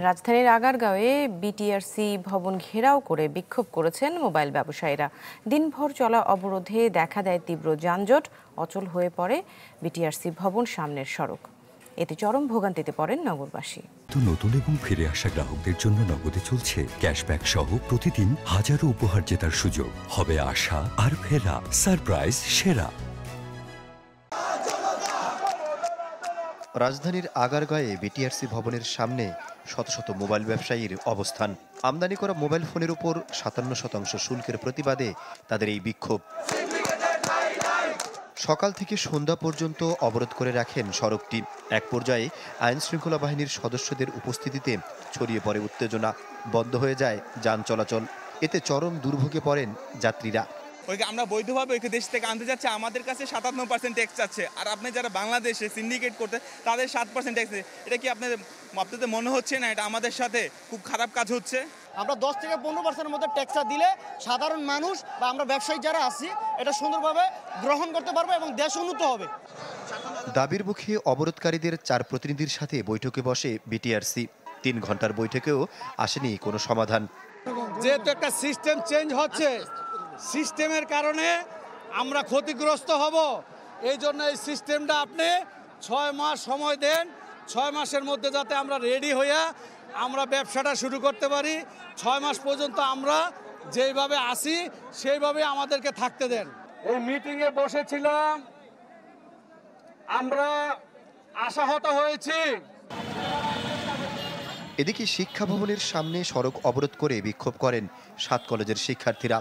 রাজধানীর আগারগাঁওয়ে বিটিআরসি ভবন ঘেরাও করে বিক্ষোভ করেছেন মোবাইল ব্যবসায়ীরা। দিনভর চলা অবরোধে দেখা দেয় তীব্র যানজট, অচল হয়ে পড়ে বিটিআরসি ভবন সামনের সড়ক। এতে চরম ভোগান্তিতে পড়েন নগরবাসী। নতুন এবং ফিরে আসা গ্রাহকদের জন্য নগদে চলছে ক্যাশব্যাক সহ প্রতিদিন হাজারো উপহার জেতার সুযোগ। হবে আশা আর ফেরা, সারপ্রাইজ সেরা। রাজধানীর আগারগাঁয়ে বিটিআরসি ভবনের সামনে শত শত মোবাইল ব্যবসায়ীর অবস্থান। আমদানি করা মোবাইল ফোনের উপর ৫৭% শুল্কের প্রতিবাদে তাদের এই বিক্ষোভ। সকাল থেকে সন্ধ্যা পর্যন্ত অবরোধ করে রাখেন সড়কটি। এক পর্যায়ে আইন শৃঙ্খলা বাহিনীর সদস্যদের উপস্থিতিতে ছড়িয়ে পড়ে উত্তেজনা, বন্ধ হয়ে যায় যান চলাচল। এতে চরম দুর্ভোগে পড়েন যাত্রীরা। আমরা বৈধভাবে ওই দেশ থেকে আনতে যাচ্ছে, আমাদের কাছে ৫৭% ট্যাক্স চাচ্ছে, আর আপনি যারা বাংলাদেশে সিন্ডিকেট করতে তাদের 7% ট্যাক্স। এটা কি আপনাদের মনে হচ্ছে না এটা আমাদের সাথে খুব খারাপ কাজ হচ্ছে? আমরা 10 থেকে 15% মধ্যে ট্যাক্সটা দিলে সাধারণ মানুষ বা আমরা ব্যবসায়ী যারা আছি এটা সুন্দরভাবে গ্রহণ করতে পারবো এবং দেশ উন্নত হবে। দাবির মুখে অবরোধকারীদের 4 প্রতিনিধির সাথে বৈঠকে বসে বিটিআরসি। 3 ঘন্টার বৈঠকেও আসেনি কোনো সমাধান। যেহেতু একটা সিস্টেম চেঞ্জ হচ্ছে, সিস্টেমের কারণে আমরা ক্ষতিগ্রস্ত হব। এই জন্য এই সিস্টেমটা আপনি 6 মাস সময় দেন, 6 মাসের মধ্যে যাতে আমরা রেডি হইয়া আমরা ব্যবসাটা শুরু করতে পারি। 6 মাস পর্যন্ত আমরা যেইভাবে আসি সেইভাবে আমাদেরকে থাকতে দেন। এই মিটিংয়ে বসেছিলাম, আমরা আশাহত হয়েছি। এদিকে শিক্ষা ভবনের সামনে সড়ক অবরোধ করে বিক্ষোভ করেন 7 কলেজের শিক্ষার্থীরা।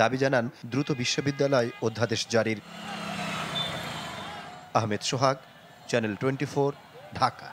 দাবি জানান দ্রুত বিশ্ববিদ্যালয় অধ্যাদেশ জারির। আহমেদ সোহাগ, চ্যানেল 24, ঢাকা।